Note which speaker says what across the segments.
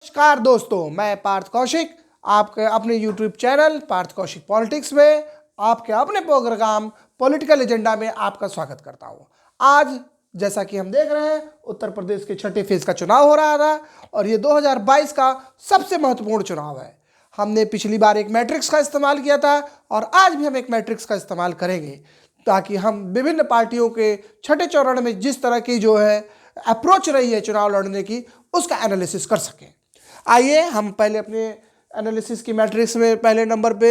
Speaker 1: नमस्कार दोस्तों, मैं पार्थ कौशिक आपके अपने YouTube channel Parth Kaushik politics में आपके अपने प्रोग्राम पॉलिटिकल एजेंडा में आपका स्वागत करता हूं। आज जैसा कि हम देख रहे हैं, उत्तर प्रदेश के छठे फेज का चुनाव हो रहा था और ये 2022 का सबसे महत्वपूर्ण चुनाव है। हमने पिछली बार एक मैट्रिक्स का इस्तेमाल किया था और आज भी हम एक मैट्रिक्स का इस्तेमाल करेंगे ताकि हम विभिन्न पार्टियों के छठे चरण में जिस तरह की जो है अप्रोच रही है चुनाव लड़ने की, उसका एनालिसिस कर सकें। आइए हम पहले अपने एनालिसिस की मैट्रिक्स में पहले नंबर पे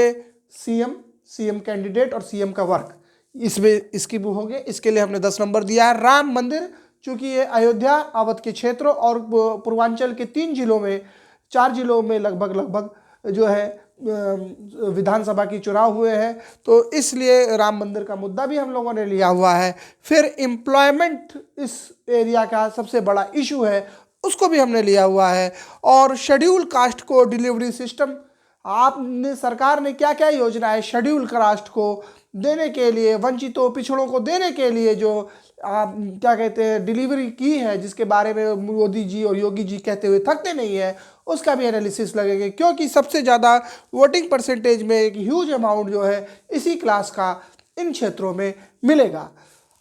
Speaker 1: सीएम कैंडिडेट और सीएम का वर्क इसमें इसकी वो हो गए। इसके लिए हमने 10 नंबर दिया है। राम मंदिर, चूंकि ये अयोध्या, अवध के क्षेत्रों और पूर्वांचल के 4 जिलों में लगभग जो है विधानसभा की चुनाव हुए हैं, तो इसलिए राम मंदिर का मुद्दा भी हम लोगों ने लिया हुआ है। फिर एम्प्लॉयमेंट इस एरिया का सबसे बड़ा इशू है, उसको भी हमने लिया हुआ है। और शेड्यूल कास्ट को डिलीवरी सिस्टम, आपने सरकार ने क्या क्या योजना है शेड्यूल कास्ट को देने के लिए, वंचितों पिछड़ों को देने के लिए जो क्या कहते हैं डिलीवरी की है, जिसके बारे में मोदी जी और योगी जी कहते हुए थकते नहीं है, उसका भी एनालिसिस लगेगा। क्योंकि सबसे ज़्यादा वोटिंग परसेंटेज में एक ह्यूज अमाउंट जो है इसी क्लास का इन क्षेत्रों में मिलेगा।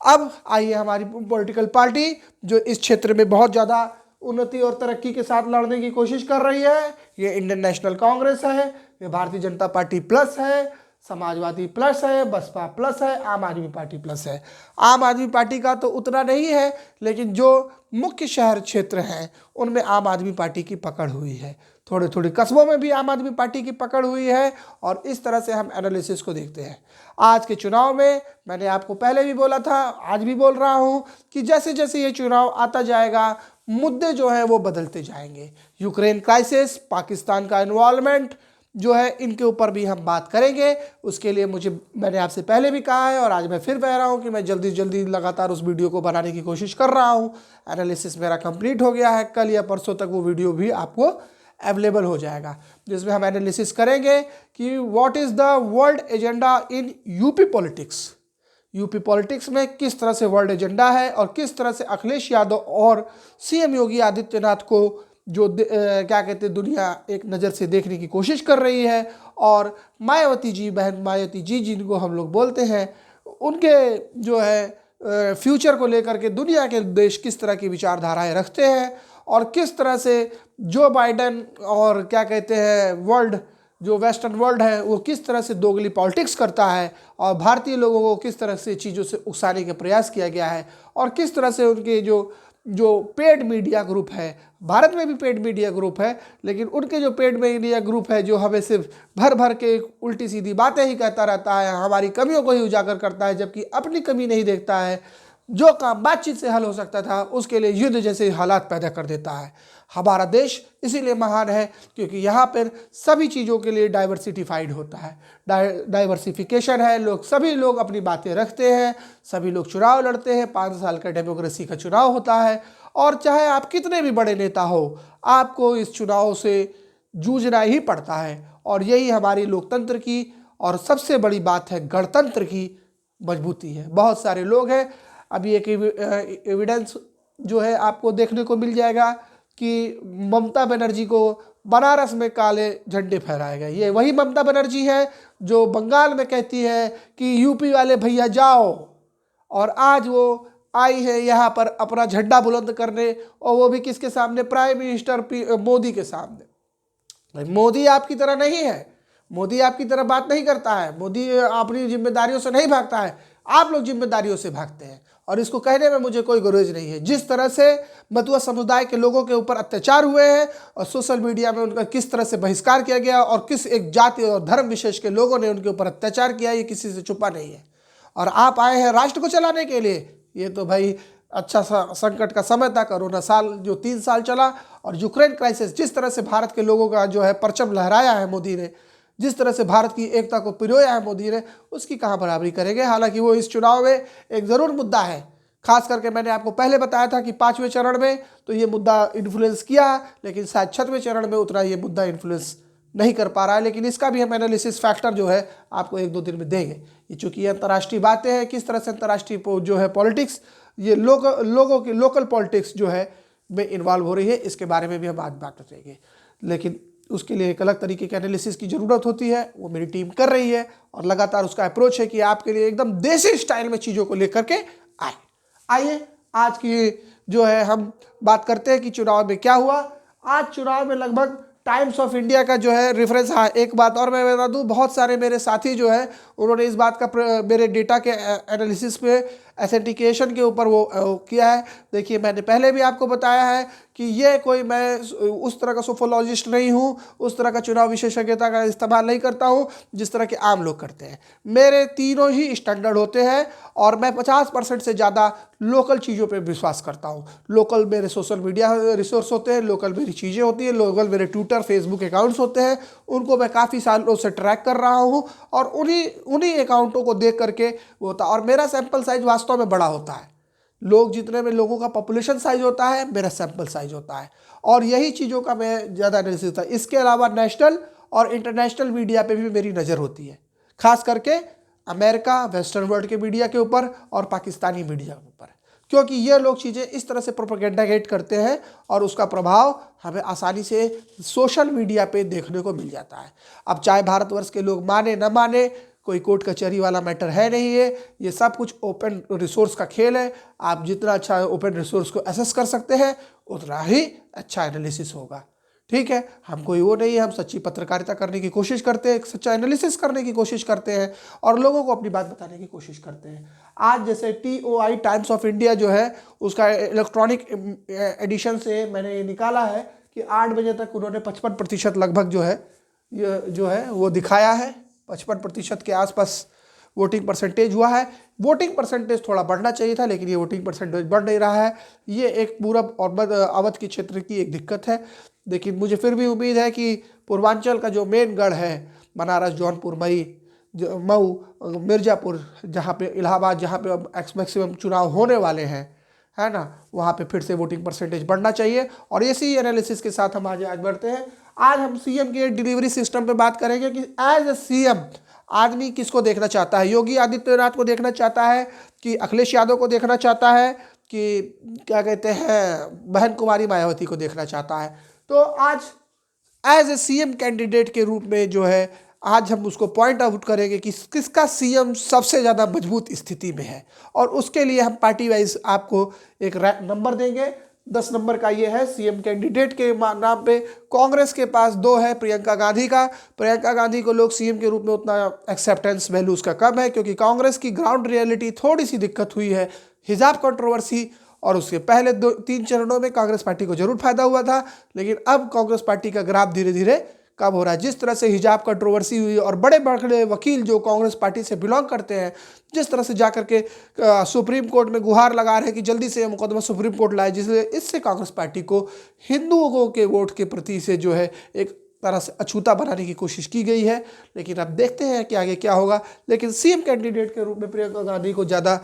Speaker 1: अब आइए हमारी पॉलिटिकल पार्टी जो इस क्षेत्र में बहुत ज़्यादा उन्नति और तरक्की के साथ लड़ने की कोशिश कर रही है, ये इंडियन नेशनल कांग्रेस है, ये भारतीय जनता पार्टी प्लस है, समाजवादी प्लस है, बसपा प्लस है, आम आदमी पार्टी प्लस है। आम आदमी पार्टी का तो उतना नहीं है, लेकिन जो मुख्य शहर क्षेत्र हैं उनमें आम आदमी पार्टी की पकड़ हुई है। थोड़े कस्बों में भी आम आदमी पार्टी की पकड़ हुई है और इस तरह से हम एनालिसिस को देखते हैं। आज के चुनाव में मैंने आपको पहले भी बोला था, आज भी बोल रहा हूँ कि जैसे जैसे ये चुनाव आता जाएगा मुद्दे जो हैं वो बदलते जाएंगे। यूक्रेन क्राइसिस, पाकिस्तान का इन्वॉल्वमेंट जो है, इनके ऊपर भी हम बात करेंगे। उसके लिए मैंने आपसे पहले भी कहा है और आज मैं फिर कह रहा हूँ कि मैं जल्दी लगातार उस वीडियो को बनाने की कोशिश कर रहा हूँ। एनालिसिस मेरा कंप्लीट हो गया है, कल या परसों तक वो वीडियो भी आपको अवेलेबल हो जाएगा, जिसमें हम एनालिसिस करेंगे कि what is the world agenda in UP politics. UP politics में किस तरह से वर्ल्ड एजेंडा है और किस तरह से अखिलेश यादव और सीएम योगी आदित्यनाथ को जो क्या कहते हैं दुनिया एक नज़र से देखने की कोशिश कर रही है, और मायावती जी, बहन मायावती जी जिनको हम लोग बोलते हैं, उनके जो है फ्यूचर को लेकर के दुनिया के देश किस तरह की विचारधाराएं रखते हैं और किस तरह से जो बाइडेन और क्या कहते हैं वर्ल्ड जो वेस्टर्न वर्ल्ड है वो किस तरह से दोगली पॉलिटिक्स करता है और भारतीय लोगों को किस तरह से चीज़ों से उकसाने का प्रयास किया गया है, और किस तरह से उनके जो पेड मीडिया ग्रुप है, भारत में भी पेड मीडिया ग्रुप है, लेकिन उनके जो पेड मीडिया ग्रुप है जो हमें सिर्फ भर के उल्टी सीधी बातें ही कहता रहता है, हमारी कमियों को ही उजागर करता है, जबकि अपनी कमी नहीं देखता है। जो काम बातचीत से हल हो सकता था उसके लिए युद्ध जैसे हालात पैदा कर देता है। हमारा देश इसीलिए महान है क्योंकि यहाँ पर सभी चीज़ों के लिए डाइवर्सिफाइड होता है, डाइवर्सिफिकेशन है। सभी लोग अपनी बातें रखते हैं, सभी लोग चुनाव लड़ते हैं, 5 साल का डेमोक्रेसी का चुनाव होता है, और चाहे आप कितने भी बड़े नेता हो, आपको इस चुनाव से जूझना ही पड़ता है। और यही हमारी लोकतंत्र की और सबसे बड़ी बात है, गणतंत्र की मजबूती है। बहुत सारे लोग हैं, अभी एक एविडेंस जो है आपको देखने को मिल जाएगा कि ममता बनर्जी को बनारस में काले झंडे फहराए गए। ये वही ममता बनर्जी है जो बंगाल में कहती है कि यूपी वाले भैया जाओ, और आज वो आई है यहाँ पर अपना झंडा बुलंद करने, और वो भी किसके सामने, प्राइम मिनिस्टर मोदी के सामने। मोदी आपकी तरह नहीं है, मोदी आपकी तरह बात नहीं करता है, मोदी अपनी जिम्मेदारियों से नहीं भागता है, आप लोग जिम्मेदारियों से भागते हैं, और इसको कहने में मुझे कोई गुरेज नहीं है। जिस तरह से मतुआ समुदाय के लोगों के ऊपर अत्याचार हुए हैं और सोशल मीडिया में उनका किस तरह से बहिष्कार किया गया और किस एक जाति और धर्म विशेष के लोगों ने उनके ऊपर अत्याचार किया, ये किसी से छुपा नहीं है। और आप आए हैं राष्ट्र को चलाने के लिए, ये तो भाई अच्छा सा संकट का समय था, कोरोना साल जो 3 साल चला, और यूक्रेन क्राइसिस जिस तरह से भारत के लोगों का जो है परचम लहराया है मोदी ने, जिस तरह से भारत की एकता को पिरोया है मोदी ने, उसकी कहाँ बराबरी करेंगे। हालांकि वो इस चुनाव में एक ज़रूर मुद्दा है, खास करके मैंने आपको पहले बताया था कि 5वें चरण में तो ये मुद्दा इन्फ्लुएंस किया, लेकिन शायद 6वें चरण में उतना ये मुद्दा इन्फ्लुएंस नहीं कर पा रहा है। लेकिन इसका भी हम एनालिसिस फैक्टर जो है आपको 1-2 दिन में देंगे। ये चूँकि ये अंतर्राष्ट्रीय बातें हैं, किस तरह से अंतर्राष्ट्रीय जो है पॉलिटिक्स, ये लोगों की लोकल पॉलिटिक्स जो है में इन्वॉल्व हो रही है, इसके बारे में भी हम आज बात करेंगे। लेकिन उसके लिए एक अलग तरीके के एनालिसिस की ज़रूरत होती है, वो मेरी टीम कर रही है और लगातार उसका अप्रोच है कि आपके लिए एकदम देसी स्टाइल में चीज़ों को लेकर के आइए आज की जो है हम बात करते हैं कि चुनाव में क्या हुआ। आज चुनाव में लगभग टाइम्स ऑफ इंडिया का जो है रेफरेंस, हाँ एक बात और मैं बता दूं, बहुत सारे मेरे साथी जो है उन्होंने इस बात का मेरे डेटा के एनालिसिस पे एथेंटिकेशन के ऊपर वो किया है। देखिए मैंने पहले भी आपको बताया है कि ये कोई मैं उस तरह का सोफोलॉजिस्ट नहीं हूँ, उस तरह का चुनाव विशेषज्ञता का इस्तेमाल नहीं करता हूँ जिस तरह के आम लोग करते हैं। मेरे तीनों ही स्टैंडर्ड होते हैं और मैं 50% से ज़्यादा लोकल चीज़ों पे विश्वास करता हूँ। लोकल मेरे सोशल मीडिया रिसोर्स होते हैं, लोकल मेरी चीज़ें होती हैं, लोकल मेरे ट्विटर फेसबुक अकाउंट्स होते हैं, उनको मैं काफ़ी सालों से ट्रैक कर रहा हूँ और उन्हीं अकाउंटों को देख करके वो होता है। और मेरा सैंपल साइज वास्तव में बड़ा होता है। लोग जितने में लोगों का पॉपुलेशन साइज होता है, मेरा सैंपल साइज होता है और यही चीज़ों का मैं ज़्यादा एनालिसिस होता है। इसके अलावा नेशनल और इंटरनेशनल मीडिया पे भी मेरी नज़र होती है, खास करके अमेरिका वेस्टर्न वर्ल्ड के मीडिया के ऊपर और पाकिस्तानी मीडिया के ऊपर, क्योंकि ये लोग चीज़ें इस तरह से प्रोपेगेंडागेट करते हैं और उसका प्रभाव हमें आसानी से सोशल मीडिया पे देखने को मिल जाता है। अब चाहे भारतवर्ष के लोग माने न माने, कोई कोर्ट कचहरी वाला मैटर है नहीं है, ये सब कुछ ओपन रिसोर्स का खेल है। आप जितना अच्छा ओपन रिसोर्स को एसेस कर सकते हैं उतना ही अच्छा एनालिसिस होगा। ठीक है, हम कोई वो नहीं है, हम सच्ची पत्रकारिता करने की कोशिश करते हैं, सच्चा एनालिसिस करने की कोशिश करते हैं और लोगों को अपनी बात बताने की कोशिश करते हैं। आज जैसे TOI टाइम्स ऑफ इंडिया जो है उसका इलेक्ट्रॉनिक एडिशन से मैंने ये निकाला है कि 8 बजे तक उन्होंने 55% लगभग जो है वो दिखाया है। 55% के आसपास वोटिंग परसेंटेज हुआ है। वोटिंग परसेंटेज थोड़ा बढ़ना चाहिए था, लेकिन ये वोटिंग परसेंटेज बढ़ नहीं रहा है। ये एक पूरब और अवध के क्षेत्र की एक दिक्कत है। लेकिन मुझे फिर भी उम्मीद है कि पूर्वांचल का जो मेन गढ़ है, बनारस, जौनपुर, मऊ, मिर्ज़ापुर, जहाँ पे इलाहाबाद, जहाँ पे अब मैक्सिमम चुनाव होने वाले हैं, है ना, वहाँ पे फिर से वोटिंग परसेंटेज बढ़ना चाहिए। और इसी एनालिसिस के साथ हम आज बढ़ते हैं। आज हम CM के डिलीवरी सिस्टम पे बात करेंगे कि एज ए CM आदमी किसको देखना चाहता है। योगी आदित्यनाथ को देखना चाहता है कि अखिलेश यादव को देखना चाहता है कि क्या कहते हैं बहन कुमारी मायावती को देखना चाहता है। तो आज एज ए CM कैंडिडेट के रूप में जो है आज हम उसको पॉइंट आउट करेंगे कि किसका CM सबसे ज़्यादा मजबूत स्थिति में है और उसके लिए हम पार्टी वाइज आपको एक नंबर देंगे। 10 नंबर का ये है CM कैंडिडेट के नाम पे। कांग्रेस के पास 2 है, प्रियंका गांधी का। प्रियंका गांधी को लोग CM के रूप में उतना एक्सेप्टेंस वैल्यू उसका कम है, क्योंकि कांग्रेस की ग्राउंड रियलिटी थोड़ी सी दिक्कत हुई है, हिजाब कंट्रोवर्सी, और उसके पहले 2-3 चरणों में कांग्रेस पार्टी को जरूर फायदा हुआ था, लेकिन अब कांग्रेस पार्टी का ग्राफ धीरे धीरे कब हो रहा है। जिस तरह से हिजाब कंट्रोवर्सी हुई और बड़े बड़े वकील जो कांग्रेस पार्टी से बिलोंग करते हैं जिस तरह से जाकर के सुप्रीम कोर्ट में गुहार लगा रहे हैं कि जल्दी से मुकदमा सुप्रीम कोर्ट लाए, जिससे इससे कांग्रेस पार्टी को हिंदुओं के वोट के प्रति से जो है एक तरह से अछूता बनाने की कोशिश की गई है। लेकिन अब देखते हैं कि आगे क्या होगा। लेकिन CM कैंडिडेट के रूप में प्रियंका गांधी को ज़्यादा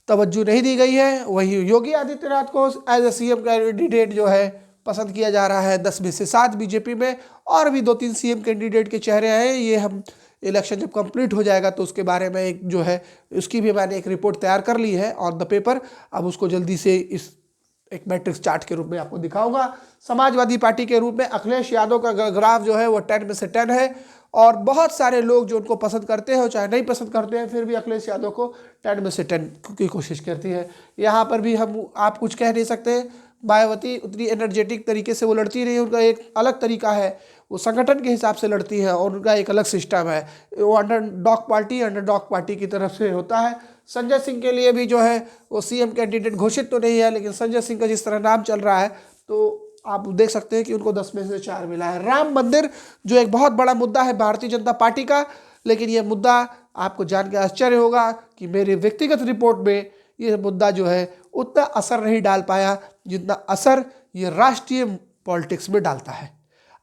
Speaker 1: तवज्जो नहीं दी गई है। वही योगी आदित्यनाथ को एज ए CM कैंडिडेट जो है पसंद किया जा रहा है। 10 में से 7 बीजेपी में, और भी 2-3 CM कैंडिडेट के चेहरे हैं। ये हम इलेक्शन जब कंप्लीट हो जाएगा तो उसके बारे में एक जो है उसकी भी मैंने एक रिपोर्ट तैयार कर ली है ऑन द पेपर। अब उसको जल्दी से इस एक मैट्रिक्स चार्ट के रूप में आपको दिखाऊंगा। समाजवादी पार्टी के रूप में अखिलेश यादव का ग्राफ जो है वो 10 में से 10 है, और बहुत सारे लोग जो उनको पसंद करते हैं चाहे नहीं पसंद करते हैं, फिर भी अखिलेश यादव को 10 में से 10 की कोशिश करती है। यहाँ पर भी आप कुछ कह नहीं सकते। मायावती उतनी एनर्जेटिक तरीके से वो लड़ती रही, उनका एक अलग तरीका है, वो संगठन के हिसाब से लड़ती है और उनका एक अलग सिस्टम है। वो अंडरडॉग पार्टी की तरफ से होता है। संजय सिंह के लिए भी जो है वो CM कैंडिडेट घोषित तो नहीं है, लेकिन संजय सिंह का जिस तरह नाम चल रहा है तो आप देख सकते हैं कि उनको 10 में से 4 मिला है। राम मंदिर जो एक बहुत बड़ा मुद्दा है भारतीय जनता पार्टी का, लेकिन ये मुद्दा आपको जान के आश्चर्य होगा कि मेरे व्यक्तिगत रिपोर्ट में ये मुद्दा जो है उतना असर नहीं डाल पाया जितना असर ये राष्ट्रीय पॉलिटिक्स में डालता है।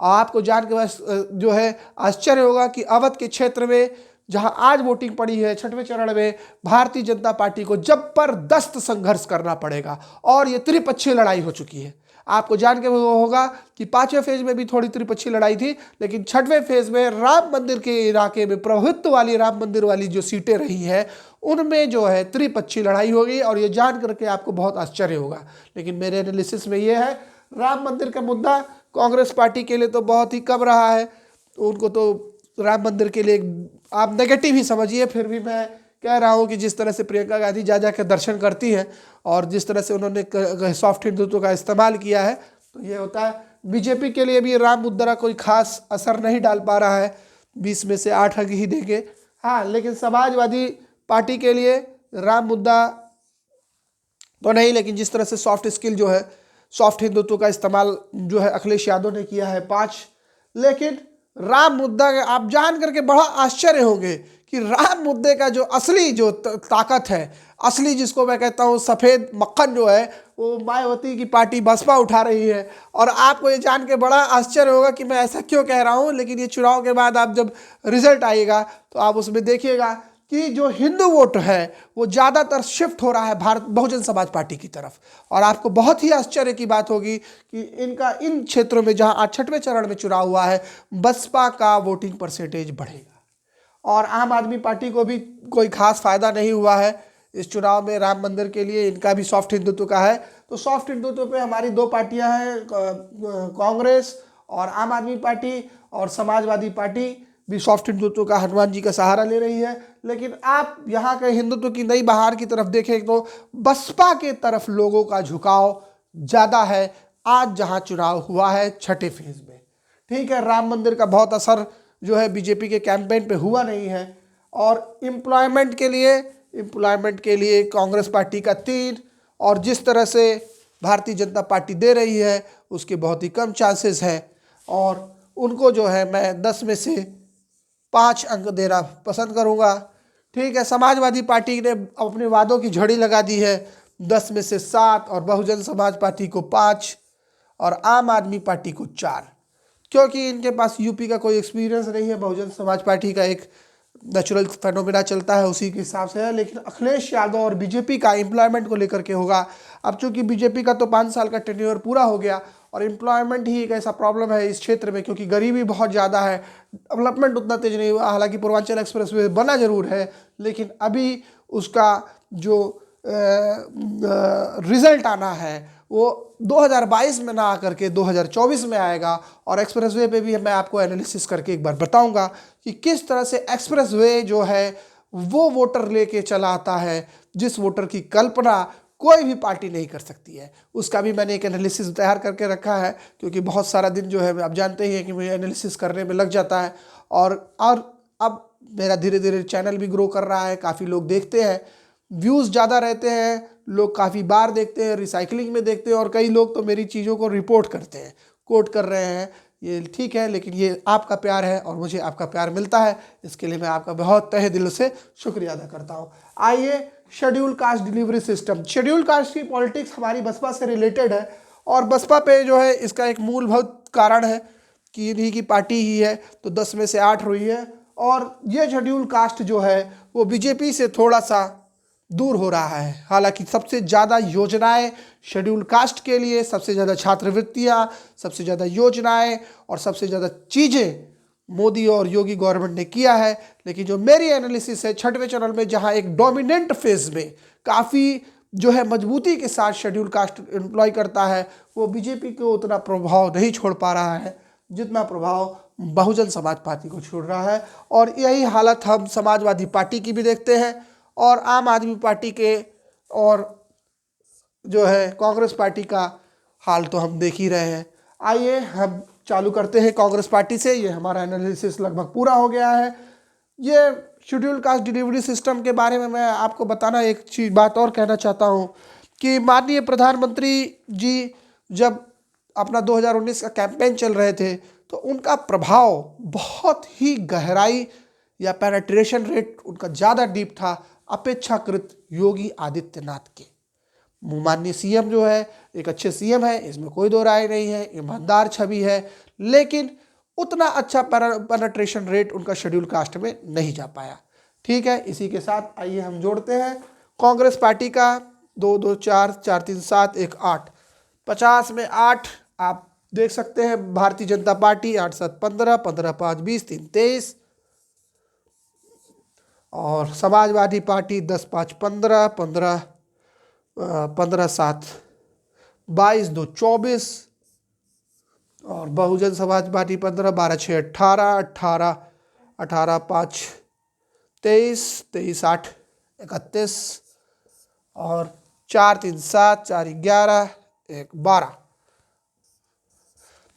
Speaker 1: आपको जान के बस जो है आश्चर्य होगा कि अवध के क्षेत्र में जहां आज वोटिंग पड़ी है 6वें चरण में, भारतीय जनता पार्टी को जबरदस्त संघर्ष करना पड़ेगा और ये त्रिपक्षीय लड़ाई हो चुकी है। आपको जान के वो होगा कि 5वें फेज में भी थोड़ी त्रिपक्षीय लड़ाई थी, लेकिन 6वें फेज में राम मंदिर के इलाके में प्रभुत्व वाली राम मंदिर वाली जो सीटें रही हैं उनमें जो है त्रिपक्षीय लड़ाई होगी और ये जान करके आपको बहुत आश्चर्य होगा। लेकिन मेरे एनालिसिस में ये है, राम मंदिर का मुद्दा कांग्रेस पार्टी के लिए तो बहुत ही कम रहा है। उनको तो राम मंदिर के लिए आप नेगेटिव ही समझिए, फिर भी मैं कह रहा हूँ कि जिस तरह से प्रियंका गांधी जा जा के दर्शन करती हैं और जिस तरह से उन्होंने सॉफ्ट हिंदुत्व का इस्तेमाल किया है, तो ये होता है। बीजेपी के लिए भी राम मुद्दा कोई खास असर नहीं डाल पा रहा है, 20 में से 8 अंक ही देंगे। हाँ, लेकिन समाजवादी पार्टी के लिए राम मुद्दा तो नहीं, लेकिन जिस तरह से सॉफ्ट स्किल जो है, सॉफ्ट हिंदुत्व का इस्तेमाल जो है अखिलेश यादव ने किया है 5। लेकिन राम मुद्दा आप जान करके बड़ा आश्चर्य होंगे कि राम मुद्दे का जो असली जो ताकत है, असली जिसको मैं कहता हूँ सफ़ेद मक्खन जो है, वो मायावती की पार्टी बसपा उठा रही है। और आपको ये जान के बड़ा आश्चर्य होगा कि मैं ऐसा क्यों कह रहा हूँ, लेकिन ये चुनाव के बाद आप जब रिजल्ट आएगा तो आप उसमें देखिएगा कि जो हिंदू वोट है वो ज़्यादातर शिफ्ट हो रहा है भारत बहुजन समाज पार्टी की तरफ। और आपको बहुत ही आश्चर्य की बात होगी कि इनका इन क्षेत्रों में जहां आज 6वें चरण में चुनाव हुआ है, बसपा का वोटिंग परसेंटेज बढ़ेगा। और आम आदमी पार्टी को भी कोई खास फायदा नहीं हुआ है इस चुनाव में राम मंदिर के लिए, इनका भी सॉफ्ट हिंदुत्व का है। तो सॉफ्ट हिंदुत्व पे हमारी 2 पार्टियां हैं, कांग्रेस और आम आदमी पार्टी, और समाजवादी पार्टी भी सॉफ्ट हिंदुत्व का हनुमान जी का सहारा ले रही है। लेकिन आप यहाँ के हिंदुत्व की नई बहार की तरफ देखें तो बसपा के तरफ लोगों का झुकाव ज़्यादा है आज जहाँ चुनाव हुआ है 6ठे फेज में। ठीक है, राम मंदिर का बहुत असर जो है बीजेपी के कैंपेन पे हुआ नहीं है। और एम्प्लॉयमेंट के लिए कांग्रेस पार्टी का 3, और जिस तरह से भारतीय जनता पार्टी दे रही है उसके बहुत ही कम चांसेस हैं। और उनको जो है मैं 10 में से 5 अंक देना पसंद करूंगा। ठीक है, समाजवादी पार्टी ने अपने वादों की झड़ी लगा दी है, 10 में से 7, और बहुजन समाज पार्टी को 5 और आम आदमी पार्टी को 4, क्योंकि इनके पास यूपी का कोई एक्सपीरियंस नहीं है। बहुजन समाज पार्टी का एक नेचुरल फेनोमेना चलता है, उसी के हिसाब से है। लेकिन अखिलेश यादव और बीजेपी का एम्प्लॉयमेंट को लेकर के होगा। अब चूंकि बीजेपी का तो 5 साल का टेन्योर पूरा हो गया और एम्प्लॉयमेंट ही एक ऐसा प्रॉब्लम है इस क्षेत्र में, क्योंकि गरीबी बहुत ज़्यादा है, डेवलपमेंट उतना तेज नहीं हुआ। हालांकि पूर्वांचल एक्सप्रेस वे बना जरूर है, लेकिन अभी उसका जो रिजल्ट आना है वो 2022 में ना आकर के 2024 में आएगा। और एक्सप्रेसवे पे भी मैं आपको एनालिसिस करके एक बार बताऊंगा कि किस तरह से एक्सप्रेसवे जो है वो वोटर लेके चला आता है, जिस वोटर की कल्पना कोई भी पार्टी नहीं कर सकती है। उसका भी मैंने एक एनालिसिस तैयार करके रखा है, क्योंकि बहुत सारा दिन जो है आप जानते ही हैं कि मुझे एनालिसिस करने में लग जाता है। और अब मेरा धीरे धीरे चैनल भी ग्रो कर रहा है, काफ़ी लोग देखते हैं, व्यूज़ ज़्यादा रहते हैं, लोग काफ़ी बार देखते हैं, रिसाइकलिंग में देखते हैं, और कई लोग तो मेरी चीज़ों को रिपोर्ट करते हैं, कोट कर रहे हैं। ये ठीक है, लेकिन ये आपका प्यार है और मुझे आपका प्यार मिलता है, इसके लिए मैं आपका बहुत तहे दिल से शुक्रिया अदा करता हूँ। आइए, schedule caste delivery system, schedule caste की पॉलिटिक्स हमारी बसपा से रिलेटेड है। और बसपा पे जो है इसका एक मूलभूत कारण है कि इन्हीं की पार्टी ही है, तो 10 में से 8 हुई है। और ये शेड्यूल कास्ट जो है वो बीजेपी से थोड़ा सा दूर हो रहा है। हालांकि सबसे ज़्यादा योजनाएं शेड्यूल कास्ट के लिए, सबसे ज़्यादा छात्रवृत्तियां, सबसे ज़्यादा योजनाएं और सबसे ज़्यादा चीज़ें मोदी और योगी गवर्नमेंट ने किया है। लेकिन जो मेरी एनालिसिस है 6वें चरण में, जहां एक डोमिनेंट फेज में काफ़ी जो है मजबूती के साथ शेड्यूल कास्ट एम्प्लॉय करता है, वो बीजेपी को उतना प्रभाव नहीं छोड़ पा रहा है जितना प्रभाव बहुजन समाज पार्टी को छोड़ रहा है। और यही हालत हम समाजवादी पार्टी की भी देखते हैं और आम आदमी पार्टी के, और जो है कांग्रेस पार्टी का हाल तो हम देख ही रहे हैं। आइए हम चालू करते हैं कांग्रेस पार्टी से। ये हमारा एनालिसिस लगभग पूरा हो गया है। ये शेड्यूल कास्ट डिलीवरी सिस्टम के बारे में मैं आपको बताना एक चीज़ बात और कहना चाहता हूँ कि माननीय प्रधानमंत्री जी जब अपना 2019 का कैंपेन चल रहे थे तो उनका प्रभाव बहुत ही गहराई या पेनिट्रेशन रेट उनका ज़्यादा डीप था अपेक्षाकृत योगी आदित्यनाथ के। माननीय सीएम जो है एक अच्छे सीएम है, इसमें कोई दो राय नहीं है, ईमानदार छवि है, लेकिन उतना अच्छा पेनिट्रेशन रेट उनका शेड्यूल कास्ट में नहीं जा पाया। ठीक है, इसी के साथ आइए हम जोड़ते हैं कांग्रेस पार्टी का 2 2 4 4 3 7 1 8, 50 में 8 आप देख सकते हैं। भारतीय जनता पार्टी 8 7 15, 15 5 20, 3 23, और समाजवादी पार्टी 10-5-15, 15-7 22, 2 24, और बहुजन समाज पार्टी 15, 12-6 18, 18, 18-5 23, 23-8 31, और 4-3-7, 4-11, 1-12।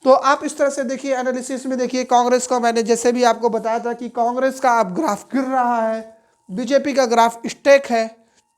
Speaker 1: तो आप इस तरह से देखिए, एनालिसिस में देखिए कांग्रेस का, मैंने जैसे भी आपको बताया था कि कांग्रेस का अब ग्राफ गिर रहा है, बीजेपी का ग्राफ स्टेक है,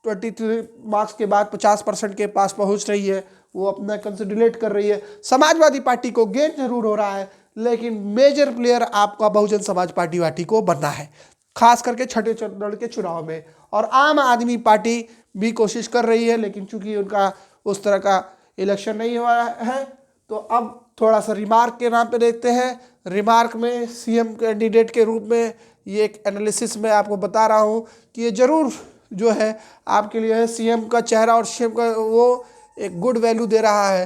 Speaker 1: 23 मार्क्स के बाद 50% के पास पहुंच रही है, वो अपना कंसोलिडेट कर रही है। समाजवादी पार्टी को गेन जरूर हो रहा है, लेकिन मेजर प्लेयर आपका बहुजन समाज पार्टी को बनना है, खास करके छठे चरण के चुनाव में। और आम आदमी पार्टी भी कोशिश कर रही है, लेकिन चूंकि उनका उस तरह का इलेक्शन नहीं हुआ है, तो अब थोड़ा सा रिमार्क के नाम पे देखते हैं। रिमार्क में सीएम कैंडिडेट के रूप में ये एक एनालिसिस मैं आपको बता रहा हूँ कि ये जरूर जो है आपके लिए है, सीएम का चेहरा और सीएम का वो एक गुड वैल्यू दे रहा है।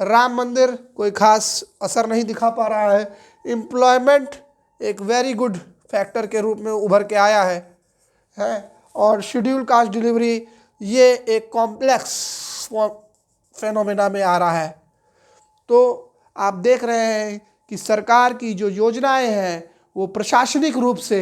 Speaker 1: राम मंदिर कोई खास असर नहीं दिखा पा रहा है। एम्प्लॉयमेंट एक वेरी गुड फैक्टर के रूप में उभर के आया है। और शेड्यूल कास्ट डिलीवरी ये एक कॉम्प्लेक्स फेनोमेना में आ रहा है। तो आप देख रहे हैं कि सरकार की जो योजनाएं हैं वो प्रशासनिक रूप से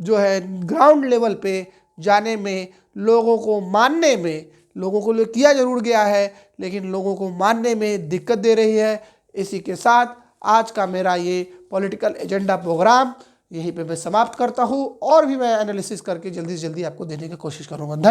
Speaker 1: जो है ग्राउंड लेवल पे जाने में, लोगों को मानने में, लोगों को लिए किया जरूर गया है, लेकिन लोगों को मानने में दिक्कत दे रही है। इसी के साथ आज का मेरा ये पॉलिटिकल एजेंडा प्रोग्राम यहीं पे मैं समाप्त करता हूँ, और भी मैं एनालिसिस करके जल्दी से जल्दी आपको देने की कोशिश करूँगा।